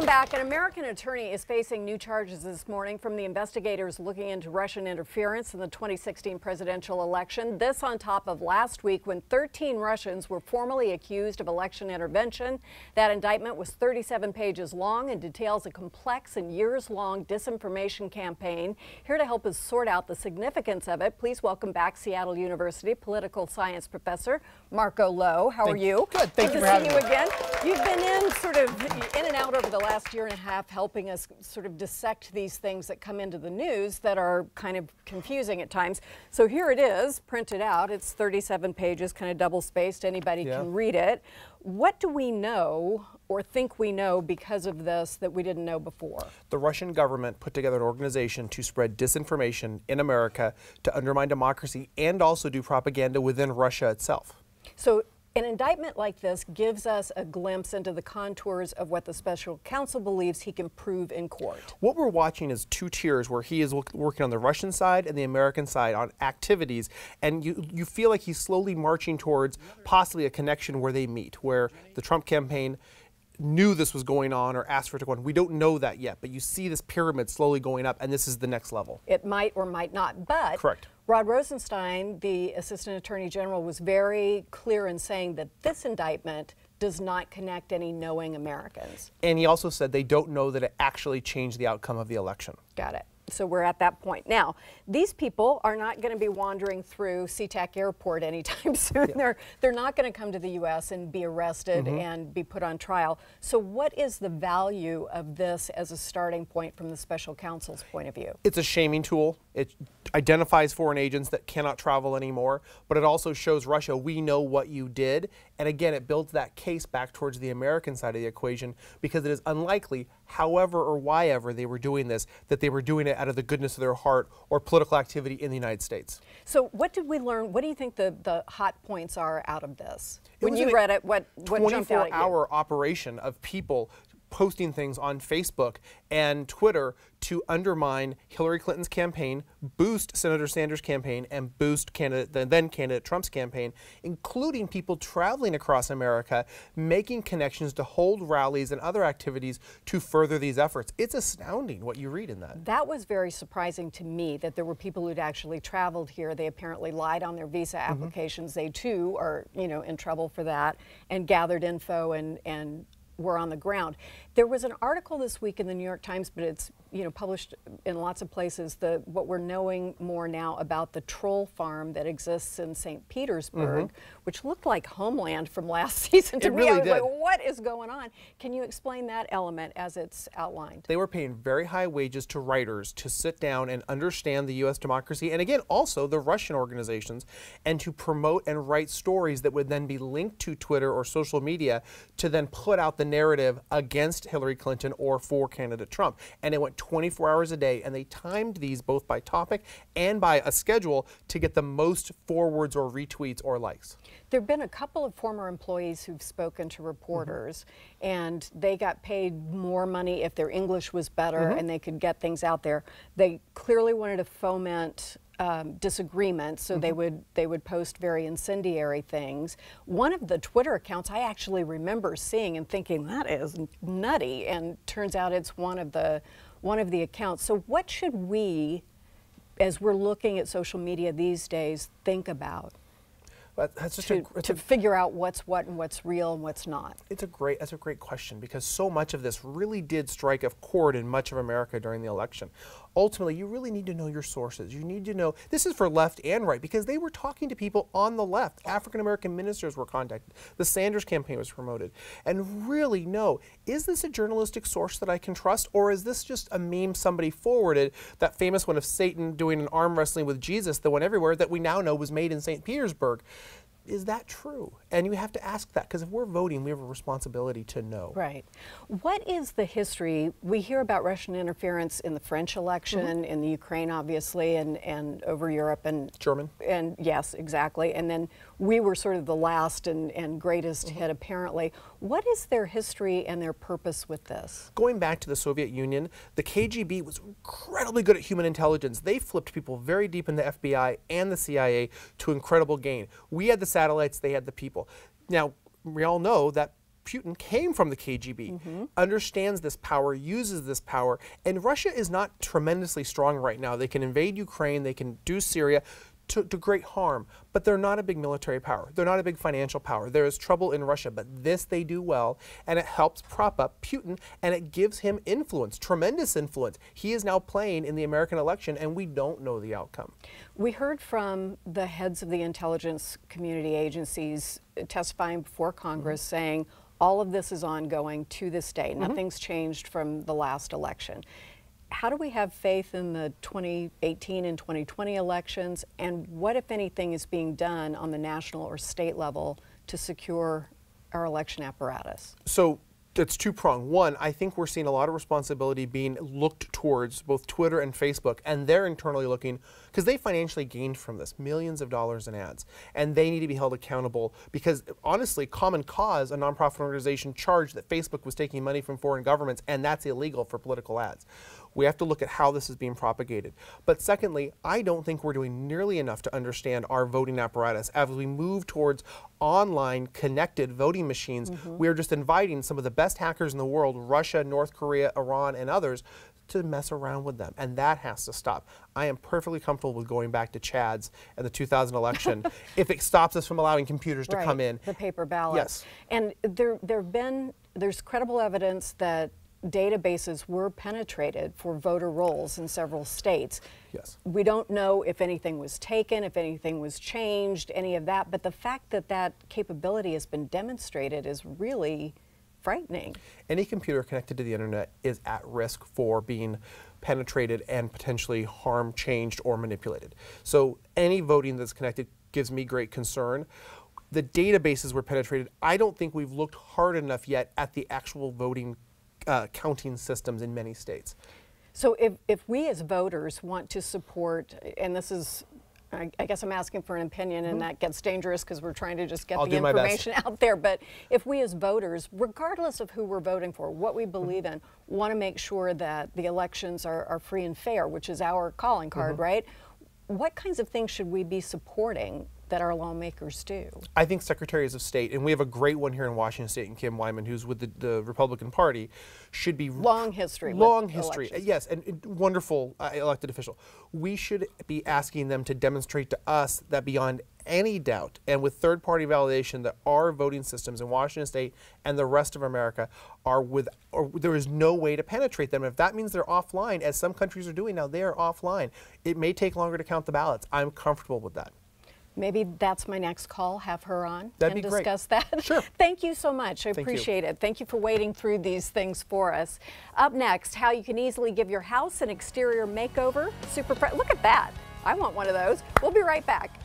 back. An American attorney is facing new charges this morning from the investigators looking into Russian interference in the 2016 presidential election. This on top of last week when 13 Russians were formally accused of election intervention. That indictment was 37 pages long and details a complex and years-long disinformation campaign. Here to help us sort out the significance of it, please welcome back Seattle University political science professor Marco Lowe. How are you? Good. Thank you for having me. Good to see you again. You've been in and out over the last year and a half helping us sort of dissect these things that come into the news that are kind of confusing at times. So here it is, printed out. It's 37 pages, kind of double-spaced. Anybody can read it. What do we know or think we know because of this that we didn't know before? The Russian government put together an organization to spread disinformation in America, to undermine democracy, and also do propaganda within Russia itself. So an indictment like this gives us a glimpse into the contours of what the special counsel believes he can prove in court. What we're watching is two tiers where he is working on the Russian side and the American side on activities, and you feel like he's slowly marching towards possibly a connection where they meet, where the Trump campaign knew this was going on or asked for it to go on. We don't know that yet, but you see this pyramid slowly going up, and this is the next level. It might or might not, but correct. Rod Rosenstein, the Assistant Attorney General, was very clear in saying that this indictment does not connect any knowing Americans. And he also said they don't know that it actually changed the outcome of the election. Got it. So we're at that point. Now, these people are not going to be wandering through SeaTac Airport anytime soon. They're not going to come to the U.S. and be arrested and be put on trial. So what is the value of this as a starting point from the special counsel's point of view? It's a shaming tool. It identifies foreign agents that cannot travel anymore, but it also shows Russia, we know what you did. And again, it builds that case back towards the American side of the equation, because it is unlikely, however or why ever they were doing this, that they were doing it out of the goodness of their heart or political activity in the United States. So what did we learn? What do you think the hot points are out of this? When you read it, what jumped out at you? 24-hour operation of people posting things on Facebook and Twitter to undermine Hillary Clinton's campaign, boost Senator Sanders' campaign, and boost the then candidate Trump's campaign, including people traveling across America, making connections to hold rallies and other activities to further these efforts. It's astounding what you read in that. That was very surprising to me, that there were people who'd actually traveled here. They apparently lied on their visa applications. They too are, in trouble for that, and gathered info and were on the ground. There was an article this week in the New York Times, but it's published in lots of places, what we're knowing more now about the troll farm that exists in St. Petersburg, which looked like Homeland from last season to me. Really I was did. like, what is going on? Can you explain that element as it's outlined? They were paying very high wages to writers to sit down and understand the U.S. democracy, and again, also the Russian organizations, and to promote and write stories that would then be linked to Twitter or social media to then put out the narrative against Hillary Clinton or for candidate Trump. And it went 24 hours a day, and they timed these both by topic and by a schedule to get the most forwards or retweets or likes. There have been a couple of former employees who've spoken to reporters, and they got paid more money if their English was better and they could get things out there. They clearly wanted to foment disagreements, so they would post very incendiary things. One of the Twitter accounts I actually remember seeing and thinking, that is nutty, and turns out it's one of the accounts. So what should we, as we're looking at social media these days, think about to figure out what's what and what's real and what's not? That's a great question, because so much of this really did strike a chord in much of America during the election. Ultimately, you really need to know your sources. You need to know, this is for left and right, because they were talking to people on the left. African-American ministers were contacted. The Sanders campaign was promoted. And really know, is this a journalistic source that I can trust, or is this just a meme somebody forwarded, that famous one of Satan doing an arm wrestling with Jesus that went everywhere, that we now know was made in St. Petersburg? Is that true? And you have to ask that, because if we're voting, we have a responsibility to know. Right. What is the history? We hear about Russian interference in the French election, in the Ukraine, obviously, and over Europe and German. And yes, exactly. And then we were sort of the last and greatest hit, apparently. What is their history and their purpose with this? Going back to the Soviet Union, the KGB was incredibly good at human intelligence. They flipped people very deep in the FBI and the CIA to incredible gain. We had the satellites, they had the people. Now, we all know that Putin came from the KGB, understands this power, uses this power, and Russia is not tremendously strong right now. They can invade Ukraine, they can do Syria to great harm, but they're not a big military power. They're not a big financial power. There is trouble in Russia, but this they do well, and it helps prop up Putin, and it gives him influence, tremendous influence. He is now playing in the American election, and we don't know the outcome. We heard from the heads of the intelligence community agencies testifying before Congress saying all of this is ongoing to this day. Nothing's changed from the last election. How do we have faith in the 2018 and 2020 elections, and what, if anything, is being done on the national or state level to secure our election apparatus? So it's two-pronged. One, I think we're seeing a lot of responsibility being looked towards both Twitter and Facebook, and they're internally looking, because they financially gained from this millions of dollars in ads, and they need to be held accountable because, honestly, Common Cause, a nonprofit organization, charged that Facebook was taking money from foreign governments, and that's illegal for political ads. We have to look at how this is being propagated. But secondly, I don't think we're doing nearly enough to understand our voting apparatus. As we move towards online connected voting machines, we are just inviting some of the best hackers in the world, Russia, North Korea, Iran, and others, to mess around with them, and that has to stop. I am perfectly comfortable with going back to Chad's and the 2000 election if it stops us from allowing computers to come in. The paper ballots. Yes. And there's credible evidence that databases were penetrated for voter rolls in several states. Yes. We don't know if anything was taken, if anything was changed, any of that, but the fact that that capability has been demonstrated is really frightening. Any computer connected to the internet is at risk for being penetrated and potentially harm, changed, or manipulated. So any voting that's connected gives me great concern. The databases were penetrated. I don't think we've looked hard enough yet at the actual voting counting systems in many states. So if we as voters want to support, and this is, I guess I'm asking for an opinion, and that gets dangerous because we're trying to just get the information out there, but if we as voters, regardless of who we're voting for, what we believe in, want to make sure that the elections are free and fair, which is our calling card, right? What kinds of things should we be supporting that our lawmakers do? I think secretaries of state, and we have a great one here in Washington State, and Kim Wyman, who's with the Republican Party, should be long history. Yes, and wonderful elected official. We should be asking them to demonstrate to us that beyond any doubt, and with third-party validation, that our voting systems in Washington State and the rest of America are or there is no way to penetrate them. If that means they're offline, as some countries are doing now, they are offline. It may take longer to count the ballots. I'm comfortable with that. Maybe that's my next call, have her on and discuss that. Sure. Thank you so much. I appreciate it. Thank you for wading through these things for us. Up next, how you can easily give your house an exterior makeover. Look at that. I want one of those. We'll be right back.